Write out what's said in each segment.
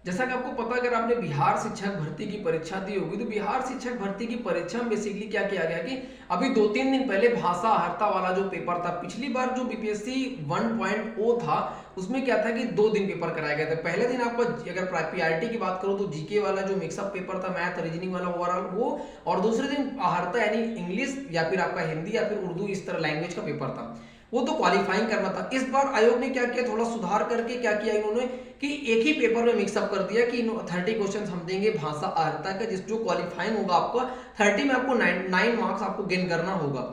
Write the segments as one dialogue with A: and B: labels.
A: जैसा कि आपको पता है, अगर आपने बिहार शिक्षक भर्ती की परीक्षा दी होगी तो बिहार शिक्षक भर्ती की परीक्षा में बेसिकली क्या किया गया कि अभी 2-3 दिन पहले भाषा अहर्ता वाला जो पेपर था, पिछली बार जो बीपीएससी 1.0 था उसमें क्या था कि 2 दिन पेपर कराया गया था। पहले दिन आपका अगर पीआरटी की बात करो तो जीके वाला जो मिक्सअप पेपर था, मैथ रीजनिंग वाला ओवरऑल वो, और दूसरे दिन अहर्ता यानी इंग्लिश या फिर आपका हिंदी या फिर उर्दू इस तरह लैंग्वेज का पेपर था, वो तो क्वालिफाइंग करना था। इस बार आयोग ने क्या किया, थोड़ा सुधार करके क्या किया इन्होंने कि एक ही पेपर में मिक्सअप कर दिया कि 30 क्वेश्चन हम देंगे भाषा अहर्ता का, जिस जो क्वालिफाइंग होगा आपका 30 में आपको 9 मार्क्स आपको गेन करना होगा।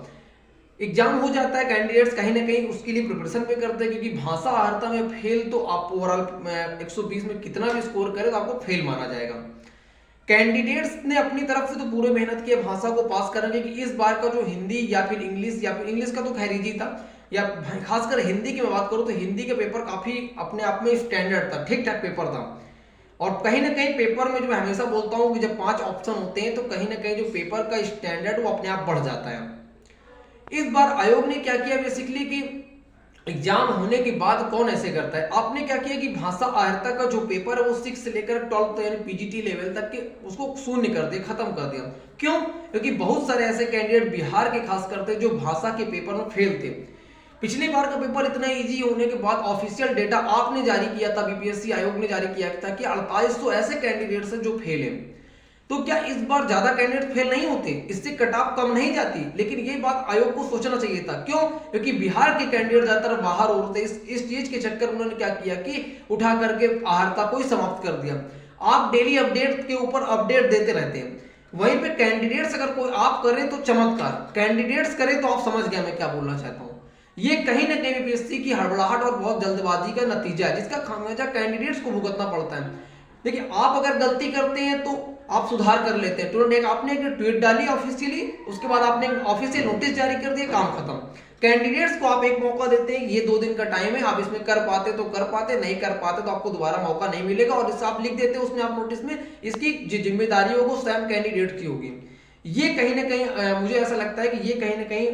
A: एग्जाम हो जाता है, कैंडिडेट्स कहीं ना कहीं उसके लिए प्रिपरेशन पे करते हैं, क्योंकि भाषा अहर्ता में फेल तो आप ओवरऑल 120 में कितना भी स्कोर करे तो आपको फेल माना जाएगा। कैंडिडेट्स ने अपनी तरफ से तो पूरे मेहनत की भाषा को पास करने की। इस बार का जो हिंदी या फिर इंग्लिश का तो खैर इजी था, या खासकर हिंदी की मैं बात करूं तो हिंदी के पेपर काफी अपने आप में स्टैंडर्ड था, ठीक ठाक पेपर था। और कहीं ना कहीं पेपर में जो मैं हमेशा बोलता हूं कि जब 5 ऑप्शन होते हैं तो कहीं ना कहीं जो पेपर का स्टैंडर्ड वो अपने आप बढ़ जाता है। इस बार आयोग ने क्या किया बेसिकली कि एग्जाम होने के बाद कौन ऐसे करता है, आपने क्या किया कि भाषा अहर्ता का जो पेपर है वो 6 से लेकर 12 यानी पीजीटी लेवल तक के उसको शून्य कर दिया, खत्म कर दिया। क्यों? क्योंकि बहुत सारे ऐसे कैंडिडेट बिहार के खास करते जो भाषा के पेपर में फेल थे। पिछली बार का पेपर इतना इजी होने के बाद ऑफिशियल डेटा आपने जारी किया था, बीपीएससी आयोग ने जारी किया था कि 4800 ऐसे कैंडिडेट्स हैं जो फेल हैं। तो क्या इस बार ज्यादा कैंडिडेट फेल नहीं होते, इससे कट ऑफ कम नहीं जाती? लेकिन ये बात आयोग को सोचना चाहिए था। क्यों? क्योंकि बिहार के कैंडिडेट ज्यादातर बाहर होते। इस चीज के चक्कर में उन्होंने क्या किया कि उठा करके अहर्ता को ही समाप्त कर दिया। आप डेली अपडेट के ऊपर अपडेट देते रहते हैं, वहीं पे कैंडिडेट्स अगर कोई आप करें तो चमत्कार, कैंडिडेट्स करें तो आप समझ गया मैं क्या बोलना चाहता हूं। ये कहीं ना कहीं बीपीएससी की हड़बड़ाहट और बहुत जल्दबाजी का नतीजा है, जिसका खामियाजा कैंडिडेट्स को भुगतना पड़ता है। देखिए, आप अगर गलती करते हैं तो आप सुधार कर लेते हैं तुरंत। एक आपने एक ट्वीट डाली ऑफिशियली, उसके बाद आपने ऑफिशियल नोटिस जारी कर दिया, काम खत्म। कैंडिडेट्स को आप एक मौका देते हैं, ये 2 दिन का टाइम है, आप इसमें कर पाते तो कर पाते, नहीं कर पाते तो आपको दोबारा मौका नहीं मिलेगा। और इससे आप लिख देते हैं उसमें आप नोटिस में, इसकी जिम्मेदारी होगी स्वयं कैंडिडेट की होगी। ये कहीं ना कहीं मुझे ऐसा लगता है कि ये कहीं ना कहीं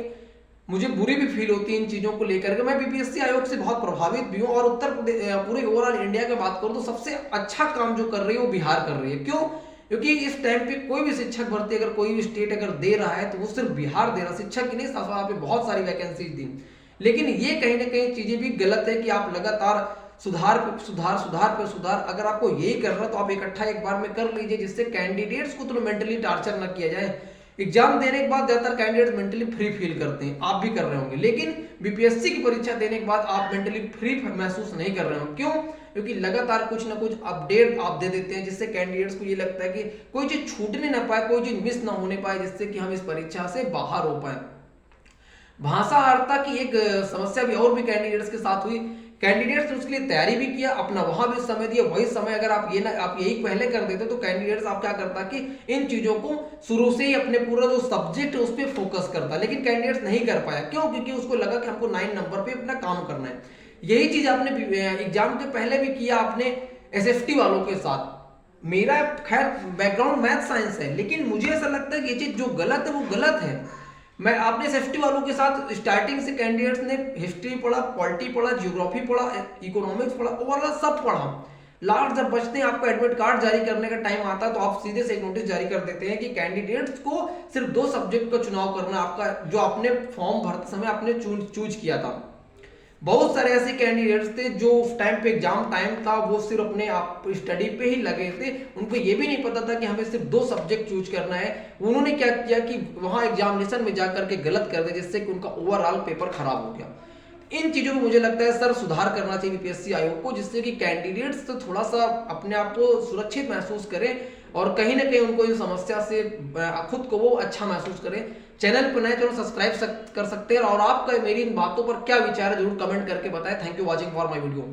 A: मुझे बुरी भी फील होती है इन चीजों को लेकर के। मैं बीपीएससी आयोग से बहुत प्रभावित भी हूँ, और उत्तर प्रदेश पूरे ओवरऑल इंडिया की बात करूँ तो सबसे अच्छा काम जो कर रही है वो बिहार कर रही है। क्यों? क्योंकि इस टाइम पे कोई भी शिक्षक भर्ती अगर कोई भी स्टेट अगर दे रहा है तो वो सिर्फ बिहार दे रहा, शिक्षक की नहीं, वहां पे बहुत सारी वैकेंसीज दी। लेकिन ये कहीं ना कहीं चीजें भी गलत है कि आप लगातार सुधार पे सुधार, सुधार पे सुधार, अगर आपको यही करना तो आप इकट्ठा एक बार में कर लीजिए, जिससे कैंडिडेट्स को तो मेंटली टार्चर ना किया जाए। एग्जाम देने के बाद ज्यादातर कैंडिडेट मेंटली फ्री फील करते हैं, आप भी कर रहे होंगे, लेकिन बीपीएससी की परीक्षा देने के बाद आप मेंटली फ्री महसूस नहीं कर रहे हो। क्यों? क्योंकि लगातार कुछ ना कुछ अपडेट आप दे देते हैं, जिससे कैंडिडेट्स को ये लगता है कि कोई चीज छूटने ना पाए, कोई चीज मिस ना होने पाए, जिससे कि हम इस परीक्षा से बाहर हो पाए। भाषा अहर्ता की एक समस्या भी और भी कैंडिडेट्स के साथ हुई। कैंडिडेट्स ने उसके लिए तैयारी भी किया, अपना वहां भी समय दिया। वही समय अगर आप यही पहले कर देते तो कैंडिडेट्स आप क्या करता कि इन चीजों को शुरू से ही अपने पूरा जो सब्जेक्ट है उस पर फोकस करता, लेकिन कैंडिडेट्स नहीं कर पाया। क्यों? क्योंकि उसको लगा कि हमको 9 नंबर पे अपना काम करना है। यही चीज आपने एग्जाम के पहले भी किया, आपने एसएसटी वालों के साथ। मेरा खैर बैकग्राउंड मैथ साइंस है, लेकिन मुझे ऐसा लगता है कि ये चीज जो गलत है वो गलत है। मैं आपने सेफ्टी वालों के साथ स्टार्टिंग से कैंडिडेट्स ने हिस्ट्री पढ़ा, पॉलिटी पढ़ा, ज्योग्राफी पढ़ा, इकोनॉमिक्स पढ़ा, ओवरऑल सब पढ़ा। लास्ट जब बचते हैं आपको एडमिट कार्ड जारी करने का टाइम आता है तो आप सीधे से एक नोटिस जारी कर देते हैं कि कैंडिडेट्स को सिर्फ 2 सब्जेक्ट का चुनाव करना, आपका जो आपने फॉर्म भरते समय आपने चूज किया था। बहुत सारे ऐसे कैंडिडेट्स थे जो उस टाइम पे एग्जाम टाइम था वो सिर्फ अपने आप स्टडी पे ही लगे थे, उनको ये भी नहीं पता था कि हमें सिर्फ 2 सब्जेक्ट चूज करना है। उन्होंने क्या किया कि वहां एग्जामिनेशन में जाकर के गलत कर दिया, जिससे कि उनका ओवरऑल पेपर खराब हो गया। इन चीजों में मुझे लगता है सर सुधार करना चाहिए बीपीएससी आयोग को, जिससे कि कैंडिडेट्स तो थोड़ा सा अपने आप को सुरक्षित महसूस करें और कहीं ना कहीं उनको इस समस्या से खुद को वो अच्छा महसूस करें। चैनल पर नए तो सब्सक्राइब कर सकते हैं, और आपका मेरी इन बातों पर क्या विचार है जरूर कमेंट करके बताएं। Thank you watching for my video.